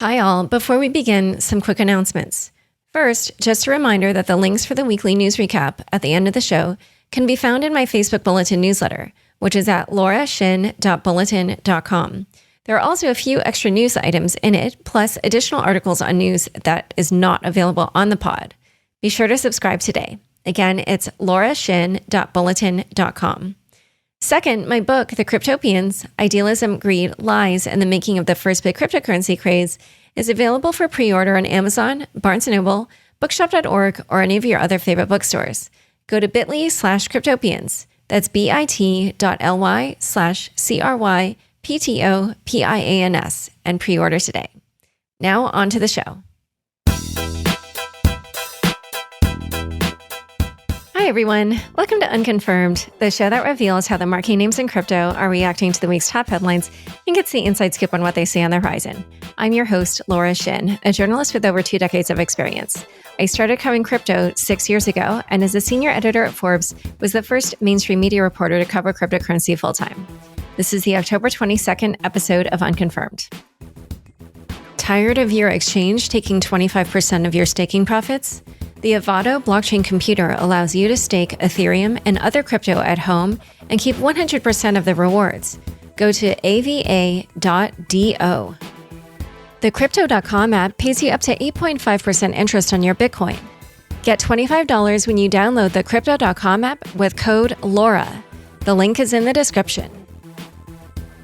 Hi all, before we begin, some quick announcements. First, just a reminder that the links for the weekly news recap at the end of the show can be found in my Facebook Bulletin newsletter, which is at laurashin.bulletin.com. There are also a few extra news items in it, plus additional articles on news that is not available on the pod. Be sure to subscribe today. Again, it's laurashin.bulletin.com. Second, my book, The Cryptopians, Idealism, Greed, Lies, and the Making of the First Big Cryptocurrency Craze, is available for pre-order on Amazon, Barnes & Noble, bookshop.org, or any of your other favorite bookstores. Go to bit.ly/cryptopians. That's bit.ly/CRYPTOPIANS and pre-order today. Now on to the show. Hi, everyone. Welcome to Unconfirmed, the show that reveals how the marquee names in crypto are reacting to the week's top headlines and gets the inside scoop on what they see on the horizon. I'm your host, Laura Shin, a journalist with over 2 decades of experience. I started covering crypto 6 years ago, and as a senior editor at Forbes, was the first mainstream media reporter to cover cryptocurrency full-time. This is the October 22nd episode of Unconfirmed. Tired of your exchange taking 25% of your staking profits? The Avado blockchain computer allows you to stake Ethereum and other crypto at home and keep 100% of the rewards. Go to ava.do. The Crypto.com app pays you up to 8.5% interest on your Bitcoin. Get $25 when you download the Crypto.com app with code LAURA. The link is in the description.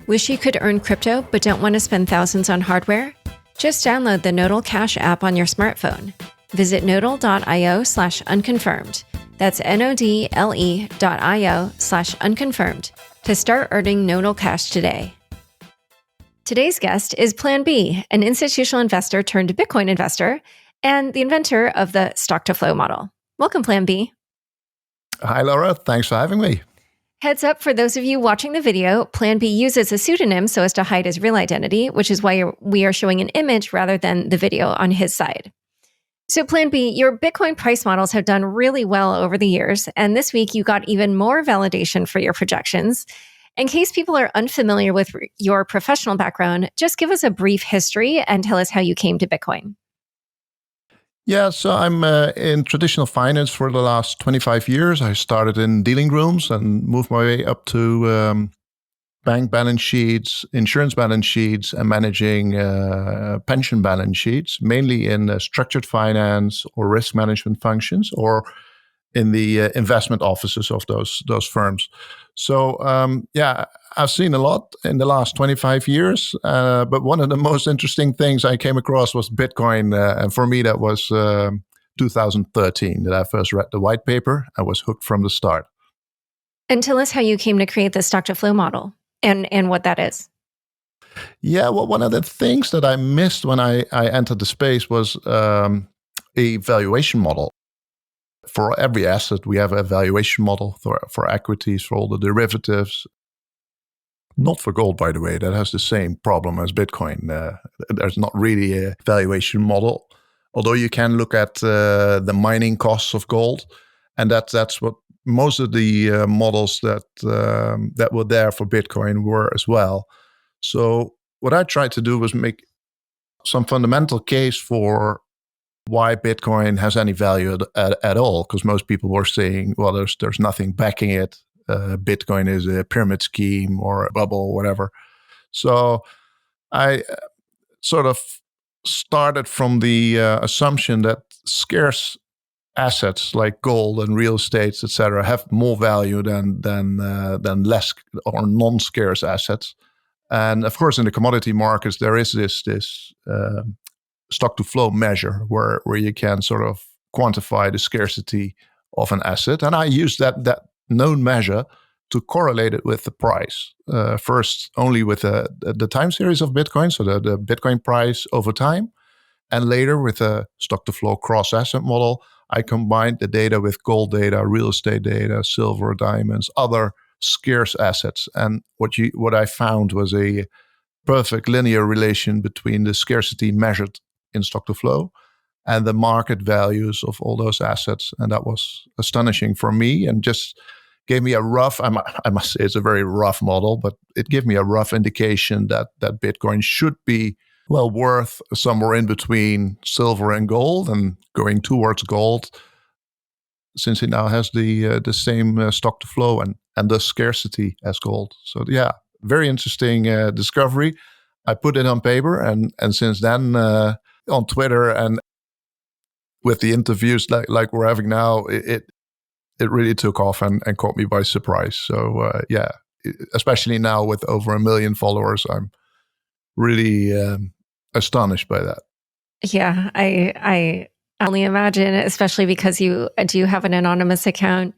Wish you could earn crypto but don't want to spend thousands on hardware? Just download the Nodal Cash app on your smartphone. Visit nodal.io/unconfirmed. That's nodle.io/unconfirmed to start earning Nodal Cash today. Today's guest is PlanB, an institutional investor turned Bitcoin investor and the inventor of the stock-to-flow model. Welcome, PlanB. Hi, Laura. Thanks for having me. Heads up for those of you watching the video, PlanB uses a pseudonym so as to hide his real identity, which is why we are showing an image rather than the video on his side. So PlanB, your Bitcoin price models have done really well over the years, and this week you got even more validation for your projections. In case people are unfamiliar with your professional background, just give us a brief history and tell us how you came to Bitcoin. Yeah, so I'm in traditional finance for the last 25 years. I started in dealing rooms and moved my way up to bank balance sheets, insurance balance sheets, and managing pension balance sheets, mainly in structured finance or risk management functions, or in the investment offices of those firms. So I've seen a lot in the last 25 years, but one of the most interesting things I came across was Bitcoin, and for me that was 2013 that I first read the white paper. I was hooked from the start. And tell us how you came to create the stock-to-flow model and what that is. Yeah, well, one of the things that I missed when I entered the space was a valuation model. For every asset, we have a valuation model for equities, for all the derivatives. Not for gold, by the way. That has the same problem as Bitcoin. There's not really a valuation model, although you can look at the mining costs of gold, and that's what most of the models that were there for Bitcoin were as well. So what I tried to do was make some fundamental case for why Bitcoin has any value at all, because most people were saying, well, there's nothing backing it. Bitcoin is a pyramid scheme or a bubble or whatever. So I sort of started from the assumption that scarce assets like gold and real estates, etc., have more value than less or non-scarce assets. And of course, in the commodity markets, there is this stock-to-flow measure where you can sort of quantify the scarcity of an asset. And I use that known measure to correlate it with the price. First, only with the time series of Bitcoin, so the Bitcoin price over time. And later with a stock-to-flow cross-asset model, I combined the data with gold data, real estate data, silver, diamonds, other scarce assets. And what I found was a perfect linear relation between the scarcity measured in stock-to-flow and the market values of all those assets. And that was astonishing for me and just gave me a rough, I must say it's a very rough model, but it gave me a rough indication that Bitcoin should be well, worth somewhere in between silver and gold and going towards gold, since it now has the same stock to flow and the scarcity as gold. So yeah, very interesting discovery. I put it on paper, and since then on Twitter and with the interviews like we're having now, it really took off and caught me by surprise. So yeah, especially now with over 1 million followers, I'm really astonished by that. Yeah, I only imagine, especially because you do have an anonymous account.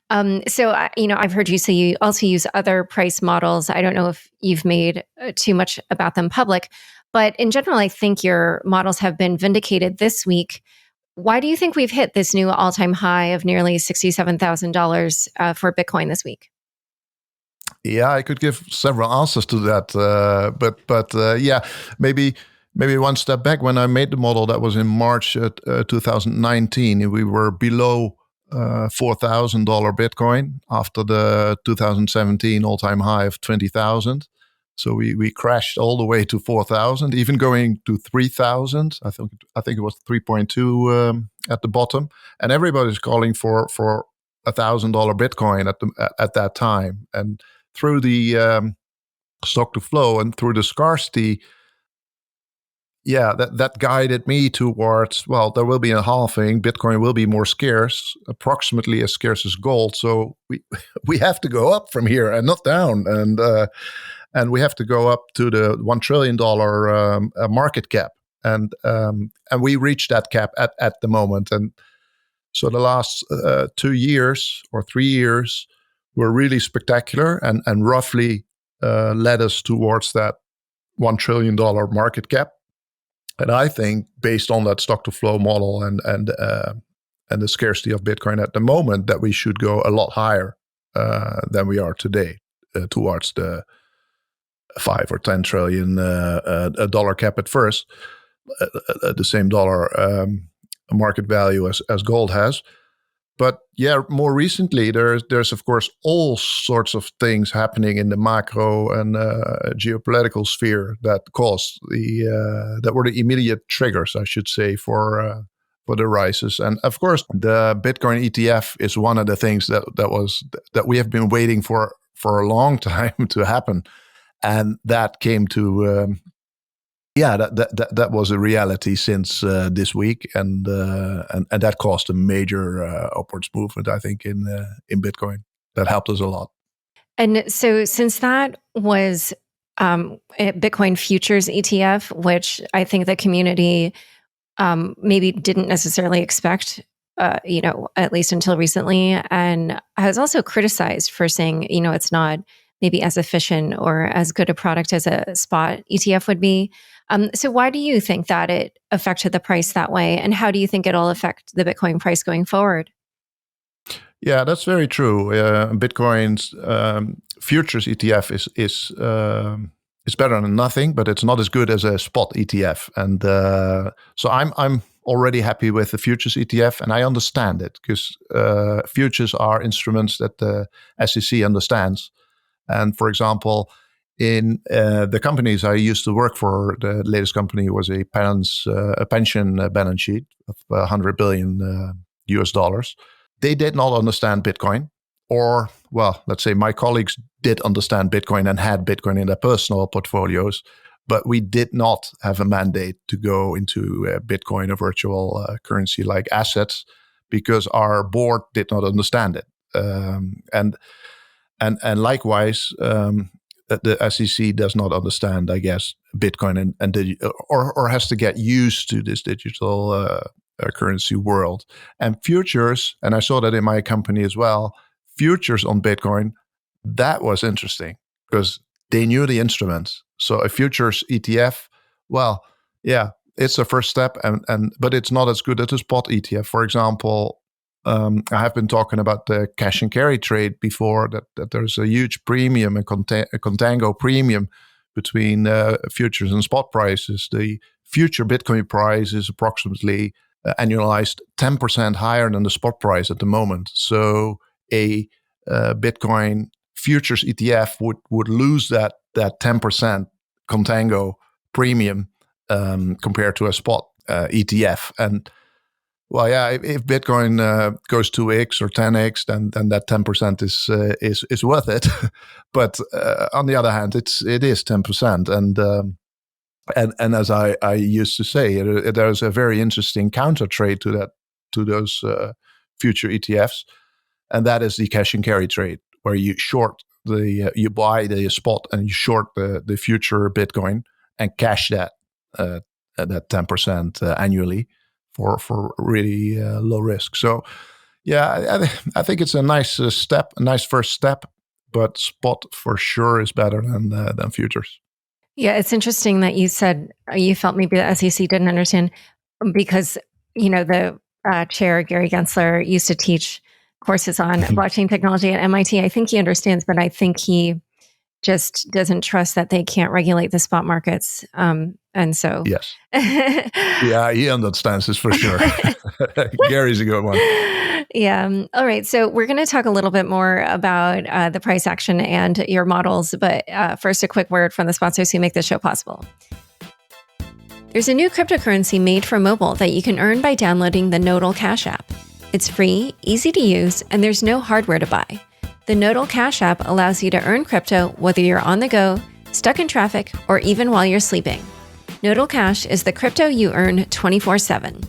I've heard you say you also use other price models. I don't know if you've made too much about them public, but in general, I think your models have been vindicated this week. Why do you think we've hit this new all-time high of nearly $67,000 for Bitcoin this week? Yeah, I could give several answers to that, but yeah, maybe one step back. When I made the model, that was in March 2019. We were below $4,000 Bitcoin after the 2017 all-time high of 20,000. So we crashed all the way to 4,000, even going to 3,000. I think it was 3.2 at the bottom, and everybody's calling for $1,000 Bitcoin at that time. And through the stock to flow and through the scarcity, yeah, that guided me towards, well, there will be a halving. Bitcoin will be more scarce, approximately as scarce as gold. So we have to go up from here and not down. And we have to go up to the $1 trillion market cap. And we reached that cap at the moment. And so the last 2 years or 3 years were really spectacular and roughly led us towards that $1 trillion market cap. And I think based on that stock to flow model and the scarcity of Bitcoin at the moment, that we should go a lot higher than we are today, towards the 5 or 10 trillion dollar cap at first, the same dollar market value as gold has. But yeah, more recently, there's of course all sorts of things happening in the macro and geopolitical sphere that caused that were the immediate triggers, I should say, for the rises. And of course, the Bitcoin ETF is one of the things that we have been waiting for a long time to happen, and that came to. That was a reality since this week, and that caused a major upwards movement, I think, in Bitcoin. That helped us a lot. And so, since that was a Bitcoin futures ETF, which I think the community maybe didn't necessarily expect, at least until recently, and has also criticized for saying, it's not maybe as efficient or as good a product as a spot ETF would be. So why do you think that it affected the price that way? And how do you think it'll affect the Bitcoin price going forward? Yeah, that's very true. Bitcoin's futures ETF is better than nothing, but it's not as good as a spot ETF. And so I'm already happy with the futures ETF, and I understand it because futures are instruments that the SEC understands. And for example, in the companies I used to work for, the latest company was a pension balance sheet of 100 billion US dollars. They did not understand Bitcoin, or, well, let's say my colleagues did understand Bitcoin and had Bitcoin in their personal portfolios, but we did not have a mandate to go into Bitcoin, a virtual currency like assets, because our board did not understand it. And likewise, the SEC does not understand, I guess, Bitcoin or has to get used to this digital currency world. And futures, and I saw that in my company as well, futures on Bitcoin, that was interesting because they knew the instruments. So a futures ETF, well, yeah, it's a first step, but it's not as good as a spot ETF. For example, I have been talking about the cash and carry trade before, that there's a huge premium, a contango premium between futures and spot prices. The future Bitcoin price is approximately annualized 10% higher than the spot price at the moment. So a Bitcoin futures ETF would lose that 10% contango premium compared to a spot ETF. And well, yeah, if Bitcoin goes 2x or 10x, then that 10% is worth it. But on the other hand, it is 10%, and as I used to say, there's a very interesting counter trade to those future ETFs, and that is the cash and carry trade, where you short you buy the spot and you short the future Bitcoin and cash that 10% annually for really low risk. So yeah, I think it's a nice step, a nice first step, but spot for sure is better than futures. Yeah, it's interesting that you said you felt maybe the SEC didn't understand because, the chair, Gary Gensler, used to teach courses on blockchain technology at MIT. I think he understands, but I think he just doesn't trust that they can't regulate the spot markets. And so... Yes. Yeah, he understands this for sure. Gary's a good one. Yeah. All right. So we're going to talk a little bit more about the price action and your models. But first, a quick word from the sponsors who make this show possible. There's a new cryptocurrency made for mobile that you can earn by downloading the Nodal Cash app. It's free, easy to use, and there's no hardware to buy. The Nodal Cash app allows you to earn crypto whether you're on the go, stuck in traffic, or even while you're sleeping. Nodal Cash is the crypto you earn 24/7.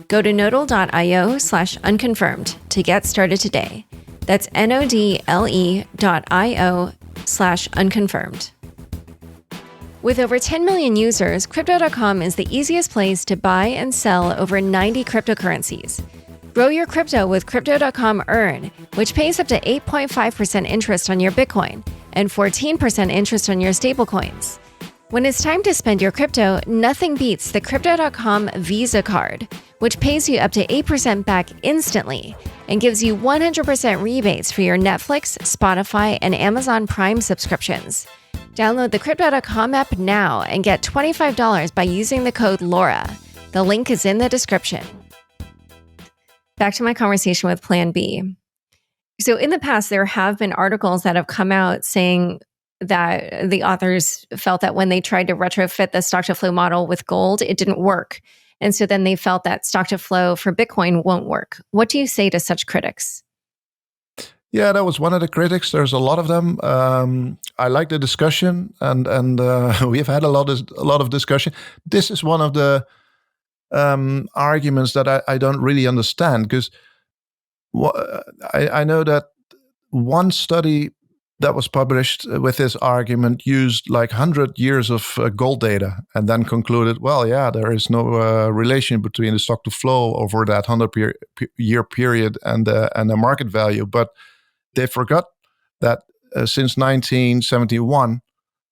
Go to nodal.io/unconfirmed to get started today. That's nodle.io/unconfirmed. With over 10 million users, Crypto.com is the easiest place to buy and sell over 90 cryptocurrencies. Grow your crypto with Crypto.com Earn, which pays up to 8.5% interest on your Bitcoin and 14% interest on your stablecoins. When it's time to spend your crypto, nothing beats the Crypto.com Visa card, which pays you up to 8% back instantly and gives you 100% rebates for your Netflix, Spotify, and Amazon Prime subscriptions. Download the Crypto.com app now and get $25 by using the code LAURA. The link is in the description. Back to my conversation with PlanB. So in the past, there have been articles that have come out saying that the authors felt that when they tried to retrofit the stock to flow model with gold, it didn't work. And so then they felt that stock to flow for Bitcoin won't work. What do you say to such critics? Yeah, that was one of the critics. There's a lot of them. I like the discussion, and we've had a lot of discussion. This is one of the arguments that I don't really understand, because I know that one study that was published with this argument used like 100 years of gold data and then concluded, well, yeah, there is no relation between the stock to flow over that 100-year period and the market value. But they forgot that since 1971,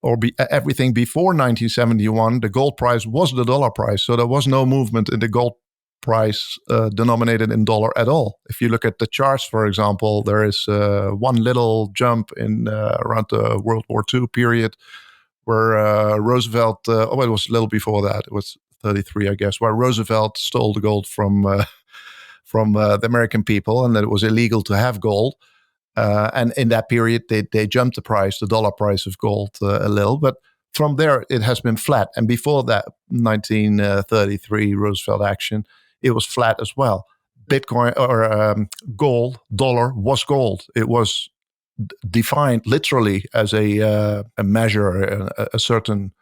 or everything before 1971, the gold price was the dollar price. So there was no movement in the gold price denominated in dollar at all. If you look at the charts, for example, there is one little jump in around the World War II period where Roosevelt, it was a little before that, it was 33, I guess, where Roosevelt stole the gold from the American people, and that it was illegal to have gold. And in that period, they jumped the dollar price of gold a little. But from there, it has been flat. And before that, 1933 Roosevelt action, it was flat as well. Bitcoin or gold, dollar was gold. It was defined literally as a measure, a certain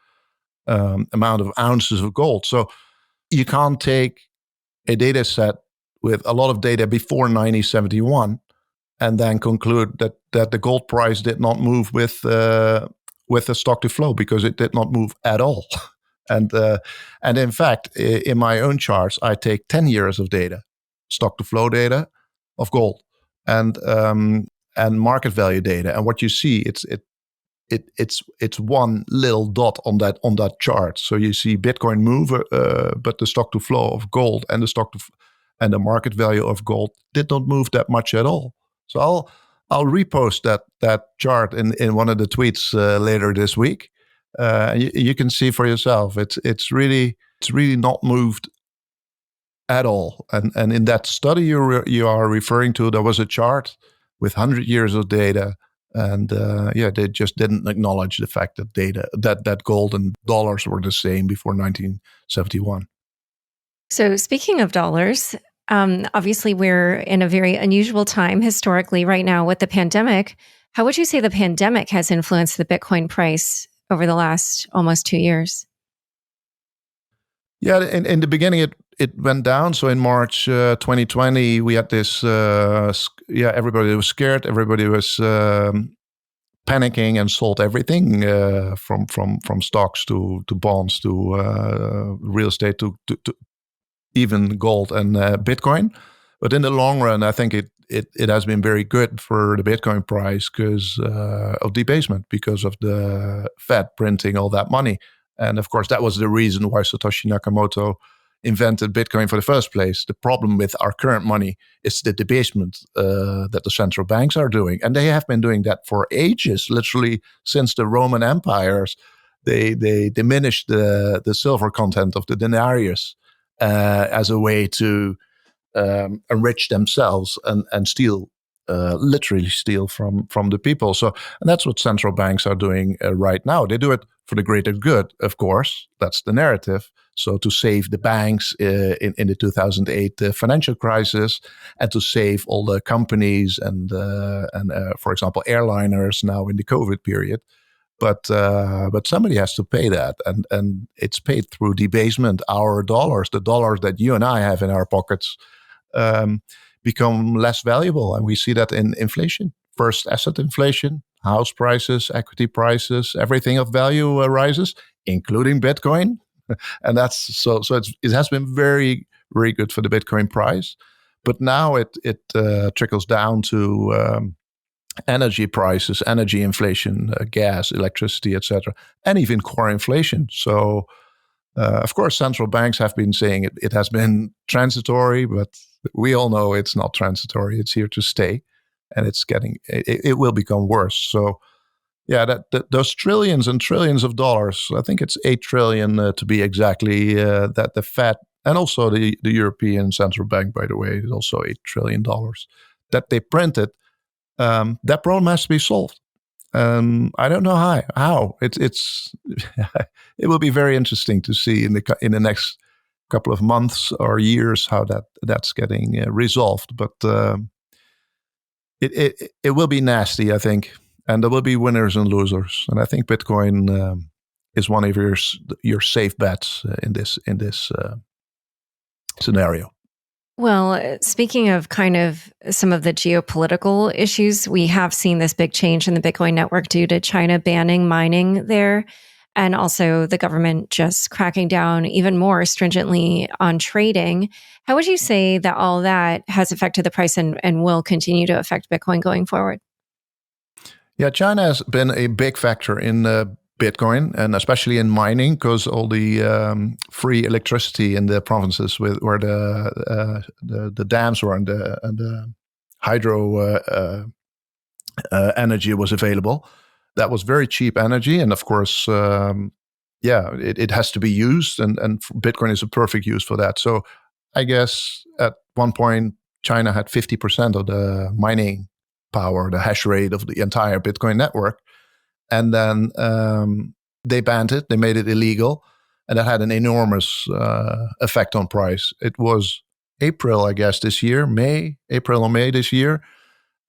amount of ounces of gold. So you can't take a data set with a lot of data before 1971 and then conclude that the gold price did not move with the stock to flow, because it did not move at all. And in fact, in my own charts, I take 10 years of data, stock to flow data of gold, and market value data. And what you see, it's one little dot on that chart. So you see Bitcoin move, but the stock to flow of gold and and the market value of gold did not move that much at all. So I'll repost that chart in one of the tweets later this week. You can see for yourself. It's really not moved at all. And in that study you are referring to, there was a chart with 100 years of data And they just didn't acknowledge the fact that gold and dollars were the same before 1971. So speaking of dollars, obviously we're in a very unusual time historically right now with the pandemic. How would you say the pandemic has influenced the Bitcoin price over the last almost 2 years? Yeah, in the beginning it went down. So in March 2020, we had this. Everybody was scared. Everybody was panicking and sold everything from stocks to bonds to real estate to even gold and Bitcoin. But in the long run, I think it has been very good for the Bitcoin price because of debasement, because of the Fed printing all that money. And of course, that was the reason why Satoshi Nakamoto invented Bitcoin for the first place. The problem with our current money is the debasement that the central banks are doing. And they have been doing that for ages, literally since the Roman empires. They diminished the silver content of the denarius as a way to enrich themselves and steal, literally steal from the people. So, and that's what central banks are doing right now. They do it for the greater good, of course. That's the narrative. So to save the banks in the 2008 financial crisis, and to save all the companies and for example, airliners now in the COVID period. But somebody has to pay that, and it's paid through debasement. Our dollars, the dollars that you and I have in our pockets, become less valuable, and we see that in inflation. First, asset inflation, house prices, equity prices, everything of value rises, including Bitcoin, and that's so. So it has been very very good for the Bitcoin price, but now it trickles down to energy prices, energy inflation, gas, electricity, etc., and even core inflation. So, of course, central banks have been saying it has been transitory, but we all know it's not transitory. It's here to stay, and it will become worse. So, yeah, those trillions and trillions of dollars, I think it's 8 trillion to be exactly, that the Fed and also the European Central Bank, by the way, is also $8 trillion that they printed. That problem has to be solved. I don't know how. It's it will be very interesting to see in the next couple of months or years how that's getting resolved. But it will be nasty, I think, and there will be winners and losers. And I think Bitcoin is one of your safe bets in this scenario. Well, speaking of kind of some of the geopolitical issues, we have seen this big change in the Bitcoin network due to China banning mining there, and also the government just cracking down even more stringently on trading. How would you say that all that has affected the price and will continue to affect Bitcoin going forward? Yeah, China has been a big factor in Bitcoin, and especially in mining, because all the free electricity in the provinces where the dams were and the hydro energy was available, that was very cheap energy, and of course, it has to be used, and Bitcoin is a perfect use for that. So I guess at one point China had 50% of the mining power, the hash rate of the entire Bitcoin network. And then they banned it. They made it illegal, and that had an enormous effect on price. It was April, I guess, this year, April or May this year,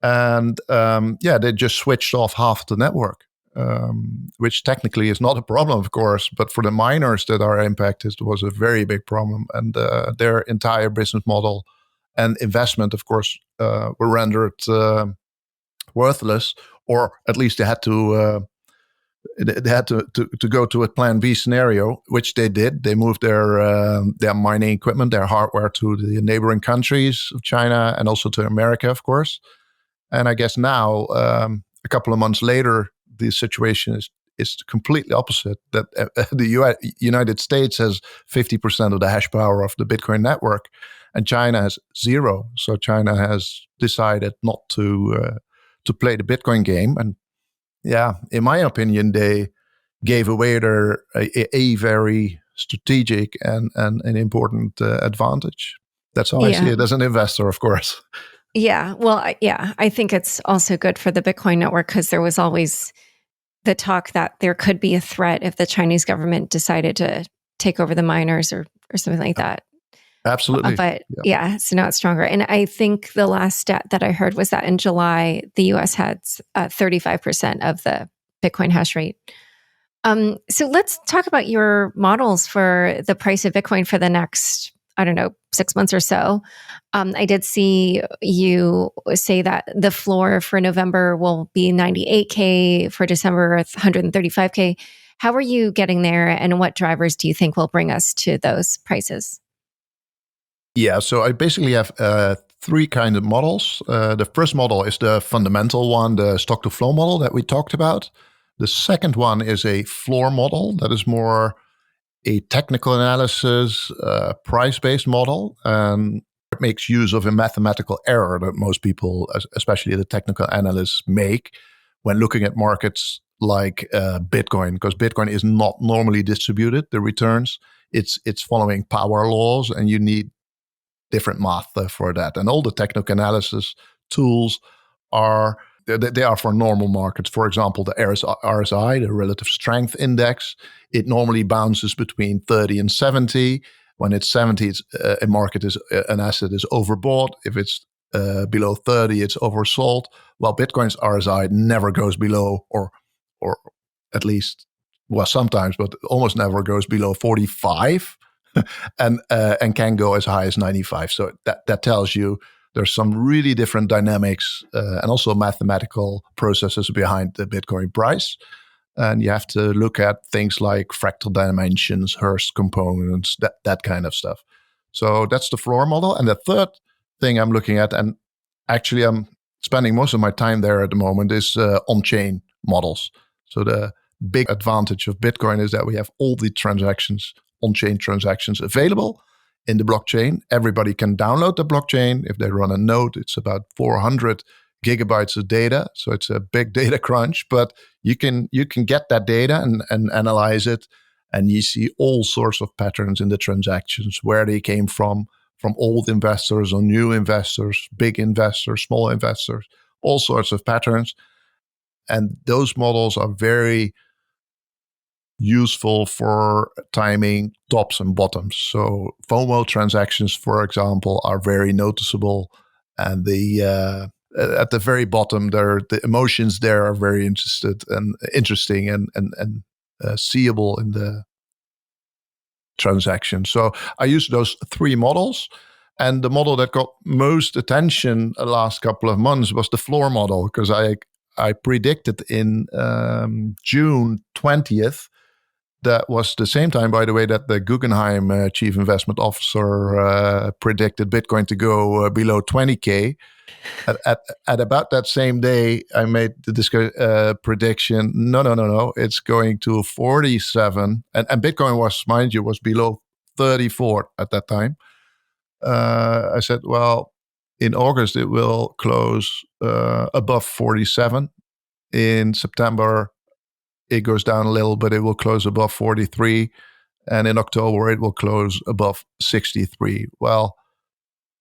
and they just switched off half the network, which technically is not a problem, of course, but for the miners that are impacted, it was a very big problem, and their entire business model and investment, of course, were rendered worthless, or at least they had to go to a PlanB scenario, which they did. They moved their mining equipment, their hardware, to the neighboring countries of China and also to America, of course. And I guess now, a couple of months later, the situation is completely opposite. That the United States has 50% of the hash power of the Bitcoin network, and China has zero. So China has decided not to play the Bitcoin game. And yeah, in my opinion, they gave away a very strategic and an important advantage. That's how I see it as an investor, of course. Yeah. Well, I think it's also good for the Bitcoin network because there was always the talk that there could be a threat if the Chinese government decided to take over the miners or something like that. Absolutely. But Yeah. yeah, so now it's stronger. And I think the last stat that I heard was that in July, the US had 35% of the Bitcoin hash rate. So let's talk about your models for the price of Bitcoin for the next, I don't know, 6 months or so. I did see you say that the floor for November will be 98K, for December 135K. How are you getting there, and what drivers do you think will bring us to those prices? Yeah, so I basically have three kind of models. The first model is the fundamental one, the stock to flow model that we talked about. The second one is a floor model that is more a technical analysis, price-based model, and it makes use of a mathematical error that most people, especially the technical analysts, make when looking at markets like Bitcoin, because Bitcoin is not normally distributed, the returns. It's following power laws, and you need different math for that. And all the technical analysis tools are they are for normal markets. For example, the RSI, the relative strength index, it normally bounces between 30 and 70. When it's 70, it's, a market is an asset is overbought. If it's below 30, it's oversold. While Bitcoin's RSI never goes below, or at least, well, sometimes, but almost never goes below 45. And can go as high as 95. So that tells you there's some really different dynamics and also mathematical processes behind the Bitcoin price. And you have to look at things like fractal dimensions, Hurst components, that kind of stuff. So that's the floor model. And the third thing I'm looking at, and actually I'm spending most of my time there at the moment, is on-chain models. So the big advantage of Bitcoin is that we have all the transactions, on-chain transactions available in the blockchain. Everybody can download the blockchain. If they run a node, it's about 400 gigabytes of data. So it's a big data crunch, but you can get that data and analyze it. And you see all sorts of patterns in the transactions, where they came from old investors or new investors, big investors, small investors, all sorts of patterns. And those models are very useful for timing tops and bottoms. So FOMO transactions, for example, are very noticeable, and the at the very bottom, the emotions there are very interesting and seeable in the transaction. So I use those three models. And the model that got most attention the last couple of months was the floor model, because I predicted in June 20th. That was the same time, by the way, that the Guggenheim chief investment officer predicted Bitcoin to go below 20K. At about that same day, I made the prediction, no, it's going to 47. And Bitcoin was, mind you, was below 34 at that time. I said, well, in August, it will close above 47. In September, it goes down a little, but it will close above 43. And in October, it will close above 63. Well,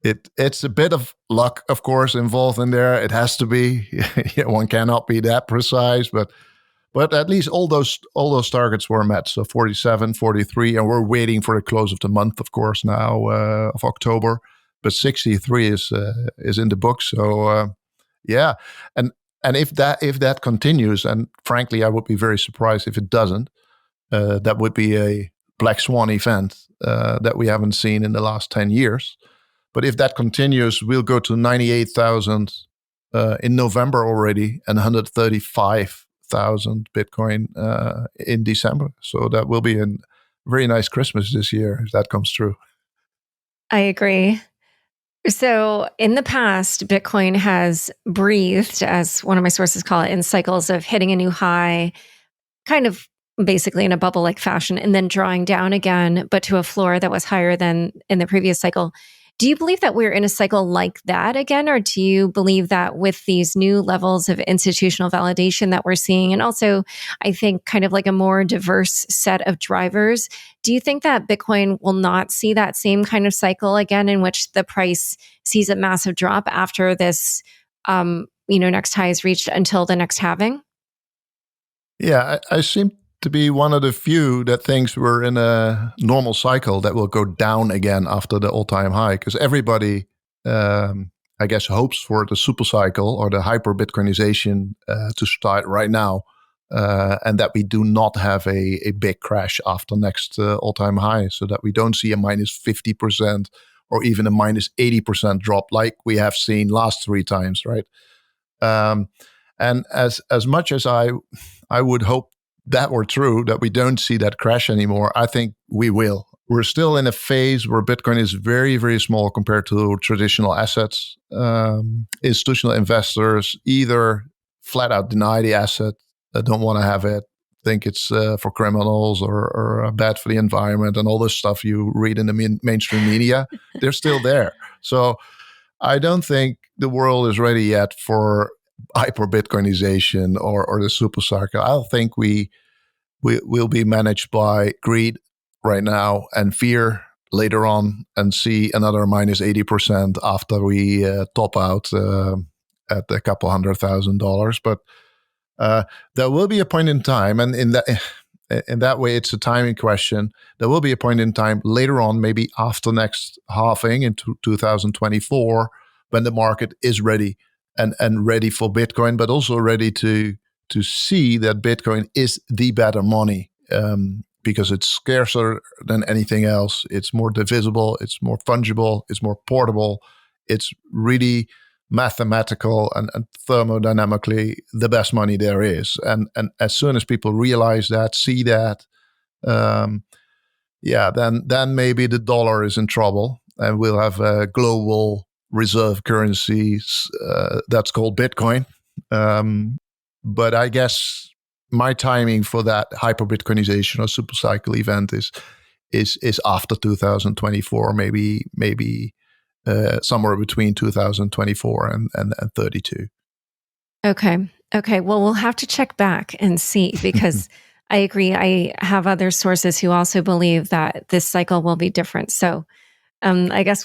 it's a bit of luck, of course, involved in there. It has to be. One cannot be that precise, but at least all those targets were met. So 47, 43, and we're waiting for the close of the month, of course, now of October. But 63 is in the book. So yeah, and if that continues, and frankly, I would be very surprised if it doesn't. That would be a black swan event that we haven't seen in the last 10 years. But if that continues, we'll go to 98,000 in November already, and 135,000 Bitcoin in December. So that will be a very nice Christmas this year if that comes true. I agree. So in the past, Bitcoin has breathed, as one of my sources call it, in cycles of hitting a new high, kind of basically in a bubble-like fashion, and then drawing down again, but to a floor that was higher than in the previous cycle. Do you believe that we're in a cycle like that again, or do you believe that with these new levels of institutional validation that we're seeing, and also I think kind of like a more diverse set of drivers, do you think that Bitcoin will not see that same kind of cycle again in which the price sees a massive drop after this, next high is reached until the next halving? Yeah, I seem to be one of the few that thinks we're in a normal cycle that will go down again after the all-time high, because everybody, I guess, hopes for the super cycle or the hyper Bitcoinization to start right now, and that we do not have a big crash after next all-time high, so that we don't see a minus 50% or even a minus 80% drop like we have seen last three times, right? And as much as I would hope that were true, that we don't see that crash anymore, I think we will. We're still in a phase where Bitcoin is very, very small compared to traditional assets. Institutional investors either flat out deny the asset, don't want to have it, think it's for criminals or bad for the environment, and all this stuff you read in the mainstream media. They're still there. So I don't think the world is ready yet for hyper Bitcoinization or the super cycle. I think we will be managed by greed right now and fear later on, and see another minus 80% after we top out at a couple $100,000. But there will be a point in time, and in that way, it's a timing question. There will be a point in time later on, maybe after next halving in 2024, when the market is ready and ready for Bitcoin, but also ready to see that Bitcoin is the better money, because it's scarcer than anything else. It's more divisible, it's more fungible, it's more portable, it's really mathematical and thermodynamically the best money there is. And as soon as people realize that, see that, then maybe the dollar is in trouble, and we'll have a global reserve currencies that's called Bitcoin. But I guess my timing for that hyper Bitcoinization or super cycle event is after 2024, maybe somewhere between 2024 and 32. Okay. Well, we'll have to check back and see, because I agree. I have other sources who also believe that this cycle will be different. So I guess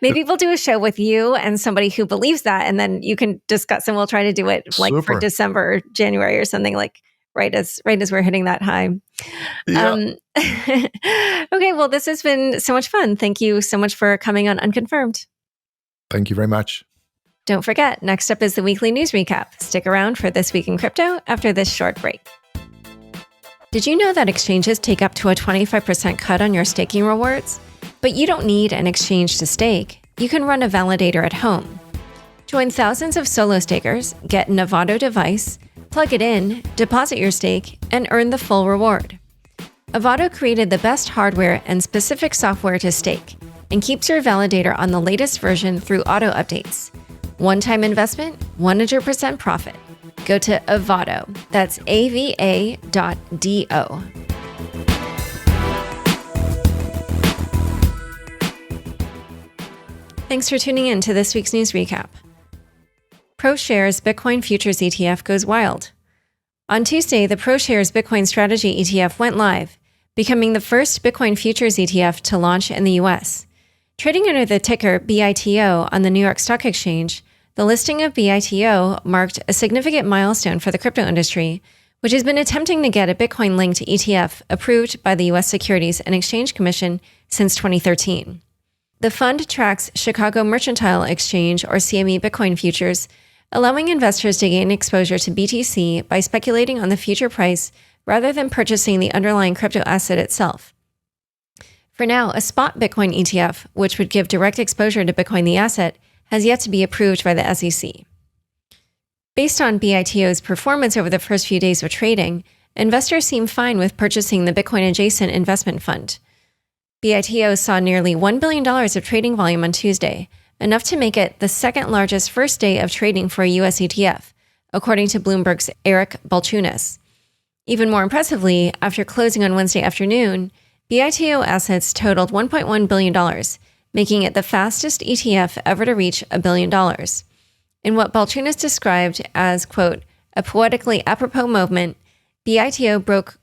maybe we'll do a show with you and somebody who believes that, and then you can discuss, and we'll try to do it like for December or January or something, like right as we're hitting that high. Yeah. Okay, well, this has been so much fun. Thank you so much for coming on Unconfirmed. Thank you very much. Don't forget, next up is the weekly news recap. Stick around for This Week in Crypto after this short break. Did you know that exchanges take up to a 25% cut on your staking rewards? But you don't need an exchange to stake. You can run a validator at home. Join thousands of solo stakers, get an Avado device, plug it in, deposit your stake, and earn the full reward. Avado created the best hardware and specific software to stake, and keeps your validator on the latest version through auto updates. One-time investment, 100% profit. Go to Avado, that's ava.do. Thanks for tuning in to this week's news recap. ProShares Bitcoin Futures ETF goes wild. On Tuesday, the ProShares Bitcoin Strategy ETF went live, becoming the first Bitcoin Futures ETF to launch in the US. Trading under the ticker BITO on the New York Stock Exchange, the listing of BITO marked a significant milestone for the crypto industry, which has been attempting to get a Bitcoin-linked ETF approved by the US Securities and Exchange Commission since 2013. The fund tracks Chicago Mercantile Exchange, or CME Bitcoin futures, allowing investors to gain exposure to BTC by speculating on the future price rather than purchasing the underlying crypto asset itself. For now, a spot Bitcoin ETF, which would give direct exposure to Bitcoin the asset, has yet to be approved by the SEC. Based on BITO's performance over the first few days of trading, investors seem fine with purchasing the Bitcoin-adjacent investment fund. BITO saw nearly $1 billion of trading volume on Tuesday, enough to make it the second largest first day of trading for a US ETF, according to Bloomberg's Eric Balchunas. Even more impressively, after closing on Wednesday afternoon, BITO assets totaled $1.1 billion, making it the fastest ETF ever to reach $1 billion. In what Balchunas described as, quote, a poetically apropos moment, BITO broke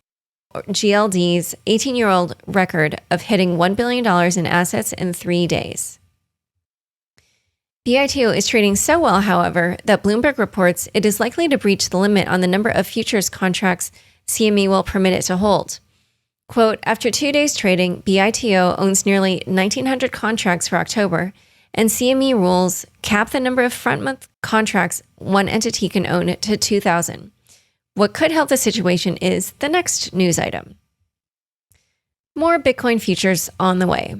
GLD's 18-year-old record of hitting $1 billion in assets in 3 days. BITO is trading so well, however, that Bloomberg reports it is likely to breach the limit on the number of futures contracts CME will permit it to hold. Quote, after 2 days trading, BITO owns nearly 1,900 contracts for October, and CME rules cap the number of front-month contracts one entity can own to 2,000. What could help the situation is the next news item. More Bitcoin futures on the way.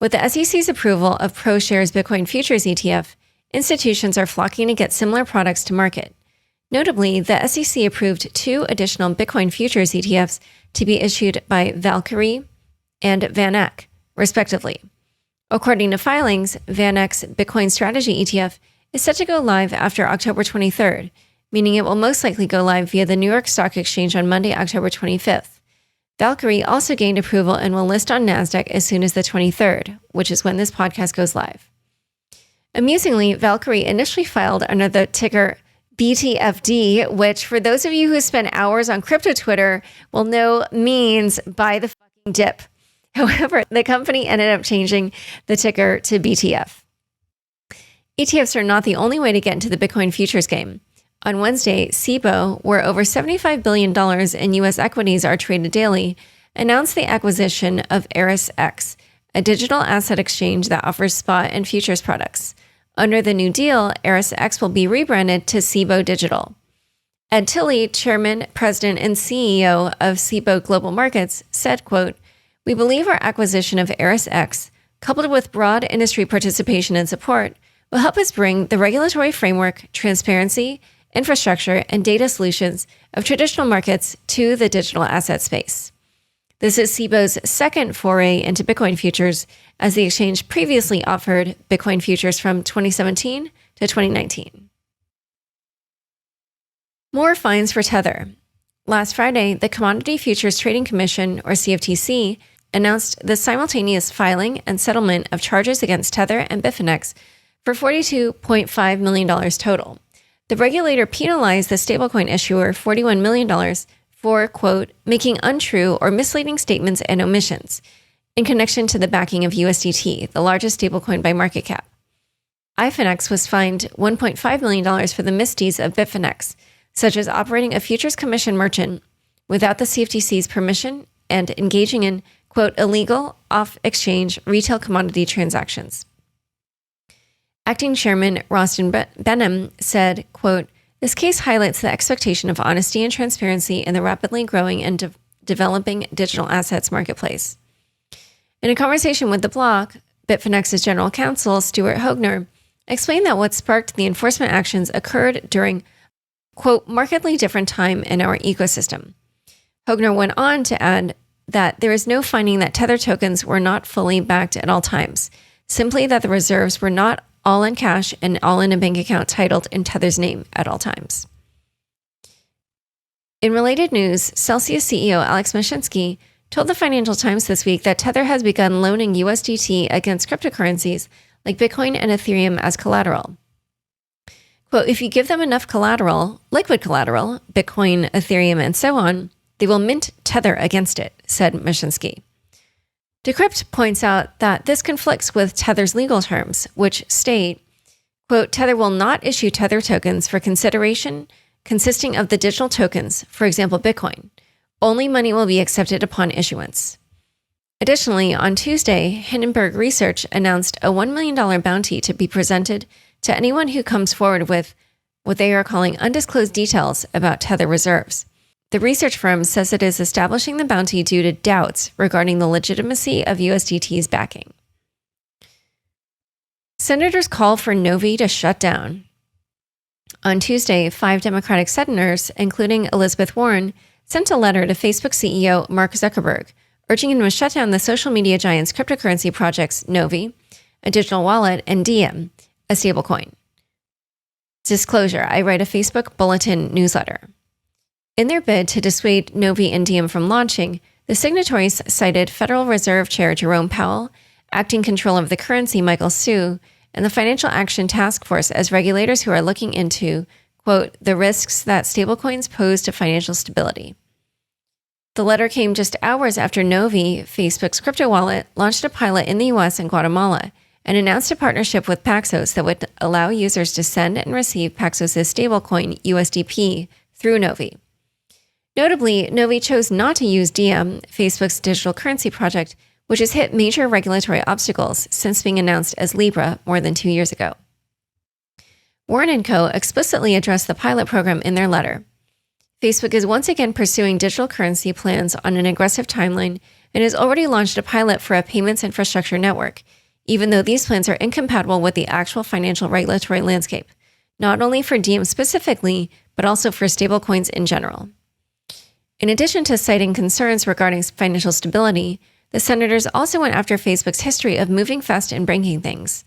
With the SEC's approval of ProShares Bitcoin Futures ETF, institutions are flocking to get similar products to market. Notably, the SEC approved 2 additional Bitcoin futures ETFs to be issued by Valkyrie and VanEck, respectively. According to filings, VanEck's Bitcoin Strategy ETF is set to go live after October 23rd, meaning it will most likely go live via the New York Stock Exchange on Monday, October 25th. Valkyrie also gained approval and will list on NASDAQ as soon as the 23rd, which is when this podcast goes live. Amusingly, Valkyrie initially filed under the ticker BTFD, which for those of you who spend hours on crypto Twitter will know means buy the fucking dip. However, the company ended up changing the ticker to BTF. ETFs are not the only way to get into the Bitcoin futures game. On Wednesday, Cboe, where over $75 billion in U.S. equities are traded daily, announced the acquisition of ErisX, a digital asset exchange that offers spot and futures products. Under the new deal, ErisX will be rebranded to Cboe Digital. Ed Tilly, chairman, president, and CEO of Cboe Global Markets, said, quote, we believe our acquisition of ErisX, coupled with broad industry participation and support, will help us bring the regulatory framework, transparency, infrastructure, and data solutions of traditional markets to the digital asset space. This is Cboe's second foray into Bitcoin futures, as the exchange previously offered Bitcoin futures from 2017 to 2019. More fines for Tether. Last Friday, the Commodity Futures Trading Commission, or CFTC, announced the simultaneous filing and settlement of charges against Tether and Bitfinex for $42.5 million total. The regulator penalized the stablecoin issuer $41 million for, quote, making untrue or misleading statements and omissions in connection to the backing of USDT, the largest stablecoin by market cap. iFinex was fined $1.5 million for the misdeeds of Bitfinex, such as operating a futures commission merchant without the CFTC's permission and engaging in, quote, illegal off-exchange retail commodity transactions. Acting Chairman Rostin Benham said, quote, this case highlights the expectation of honesty and transparency in the rapidly growing and developing digital assets marketplace. In a conversation with The Block, Bitfinex's general counsel, Stuart Hoegner, explained that what sparked the enforcement actions occurred during, quote, markedly different time in our ecosystem. Hoegner went on to add that there is no finding that Tether tokens were not fully backed at all times, simply that the reserves were not all in cash and all in a bank account titled in Tether's name at all times. In related news, Celsius CEO Alex Mashinsky told the Financial Times this week that Tether has begun loaning USDT against cryptocurrencies like Bitcoin and Ethereum as collateral. Quote, if you give them enough collateral, liquid collateral, Bitcoin, Ethereum, and so on, they will mint Tether against it, said Mashinsky. Decrypt points out that this conflicts with Tether's legal terms, which state, quote, Tether will not issue Tether tokens for consideration consisting of the digital tokens, for example, Bitcoin. Only money will be accepted upon issuance. Additionally, on Tuesday, Hindenburg Research announced a $1 million bounty to be presented to anyone who comes forward with what they are calling undisclosed details about Tether reserves. The research firm says it is establishing the bounty due to doubts regarding the legitimacy of USDT's backing. Senators call for Novi to shut down. On Tuesday, 5 Democratic senators, including Elizabeth Warren, sent a letter to Facebook CEO Mark Zuckerberg, urging him to shut down the social media giant's cryptocurrency projects Novi, a digital wallet, and Diem, a stablecoin. Disclosure, I write a Facebook bulletin newsletter. In their bid to dissuade Novi and Diem from launching, the signatories cited Federal Reserve Chair Jerome Powell acting control of the currency Michael Hsu, and the Financial Action Task Force as regulators who are looking into, quote, the risks that stablecoins pose to financial stability. The letter came just hours after Novi, Facebook's crypto wallet, launched a pilot in the US and Guatemala and announced a partnership with Paxos that would allow users to send and receive Paxos' stablecoin USDP through Novi. Notably, Novi chose not to use Diem, Facebook's digital currency project, which has hit major regulatory obstacles since being announced as Libra more than 2 years ago. Warren & Co. explicitly addressed the pilot program in their letter. Facebook is once again pursuing digital currency plans on an aggressive timeline and has already launched a pilot for a payments infrastructure network, even though these plans are incompatible with the actual financial regulatory landscape, not only for Diem specifically, but also for stablecoins in general. In addition to citing concerns regarding financial stability, the senators also went after Facebook's history of moving fast and breaking things.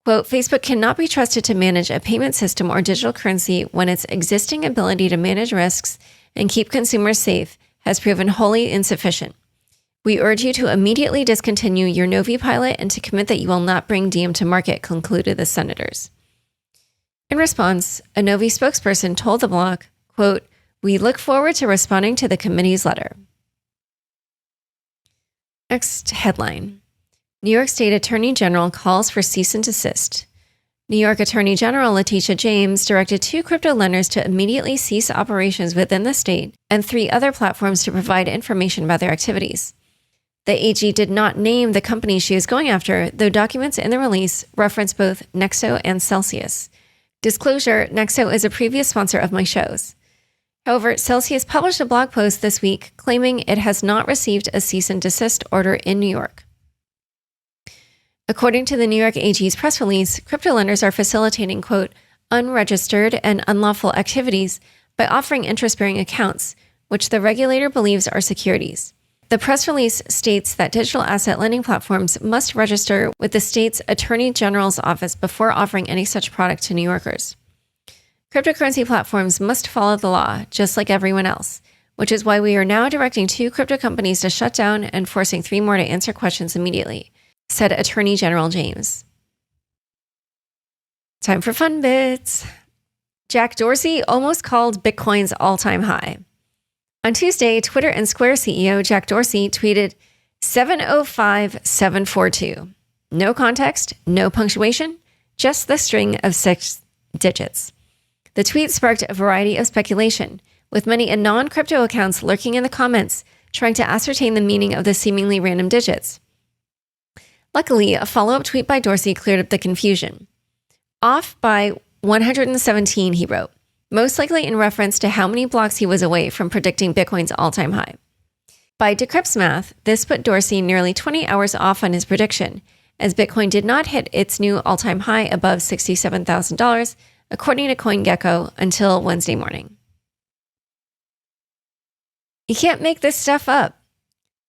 Quote, Facebook cannot be trusted to manage a payment system or digital currency when its existing ability to manage risks and keep consumers safe has proven wholly insufficient. We urge you to immediately discontinue your Novi pilot and to commit that you will not bring Diem to market, concluded the senators. In response, a Novi spokesperson told the bloc, quote, we look forward to responding to the committee's letter. Next headline. New York State Attorney General calls for cease and desist. New York Attorney General Letitia James directed 2 crypto lenders to immediately cease operations within the state and 3 other platforms to provide information about their activities. The AG did not name the companies she is going after, though documents in the release reference both Nexo and Celsius. Disclosure, Nexo is a previous sponsor of my shows. However, Celsius published a blog post this week claiming it has not received a cease and desist order in New York. According to the New York AG's press release, crypto lenders are facilitating, quote, unregistered and unlawful activities by offering interest-bearing accounts, which the regulator believes are securities. The press release states that digital asset lending platforms must register with the state's Attorney General's office before offering any such product to New Yorkers. Cryptocurrency platforms must follow the law, just like everyone else, which is why we are now directing 2 crypto companies to shut down and forcing 3 more to answer questions immediately, said Attorney General James. Time for fun bits. Jack Dorsey almost called Bitcoin's all-time high. On Tuesday, Twitter and Square CEO Jack Dorsey tweeted 705,742. No context, no punctuation, just the string of 6 digits. The tweet sparked a variety of speculation, with many anon crypto accounts lurking in the comments, trying to ascertain the meaning of the seemingly random digits. Luckily, a follow-up tweet by Dorsey cleared up the confusion. Off by 117, he wrote, most likely in reference to how many blocks he was away from predicting Bitcoin's all-time high. By Decrypt's math, this put Dorsey nearly 20 hours off on his prediction, as Bitcoin did not hit its new all-time high above $67,000, according to CoinGecko, until Wednesday morning. You can't make this stuff up.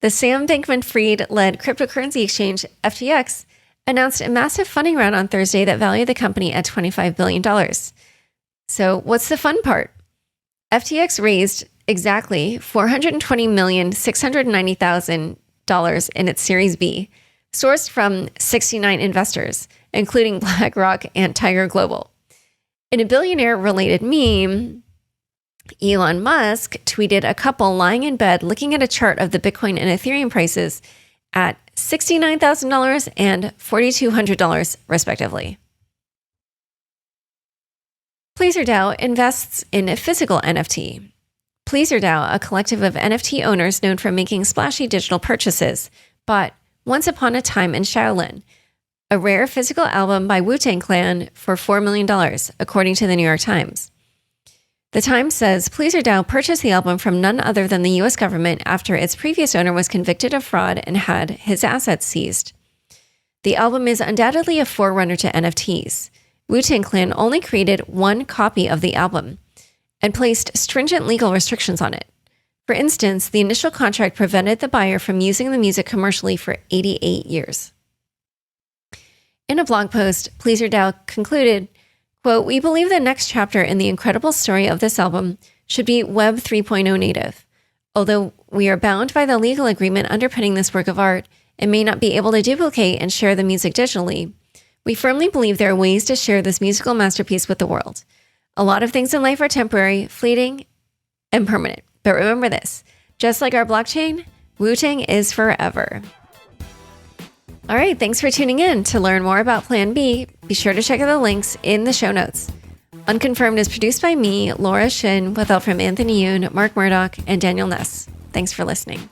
The Sam Bankman-Fried-led cryptocurrency exchange, FTX, announced a massive funding round on Thursday that valued the company at $25 billion. So what's the fun part? FTX raised exactly $420,690,000 in its Series B, sourced from 69 investors, including BlackRock and Tiger Global. In a billionaire-related meme, Elon Musk tweeted a couple lying in bed looking at a chart of the Bitcoin and Ethereum prices at $69,000 and $4,200, respectively. PleaserDAO invests in a physical NFT. PleaserDAO, a collective of NFT owners known for making splashy digital purchases, bought Once Upon a Time in Shaolin, a rare physical album by Wu-Tang Clan, for $4 million, according to the New York Times. The Times says PleaserDAO purchased the album from none other than the U.S. government after its previous owner was convicted of fraud and had his assets seized. The album is undoubtedly a forerunner to NFTs. Wu-Tang Clan only created 1 copy of the album and placed stringent legal restrictions on it. For instance, the initial contract prevented the buyer from using the music commercially for 88 years. In a blog post, PleaserDAO concluded, quote, we believe the next chapter in the incredible story of this album should be Web 3.0 native. Although we are bound by the legal agreement underpinning this work of art, and may not be able to duplicate and share the music digitally, we firmly believe there are ways to share this musical masterpiece with the world. A lot of things in life are temporary, fleeting, and permanent. But remember this, just like our blockchain, Wu-Tang is forever. All right, thanks for tuning in. To learn more about PlanB, be sure to check out the links in the show notes. Unconfirmed is produced by me, Laura Shin, with help from Anthony Yoon, Mark Murdoch, and Daniel Ness. Thanks for listening.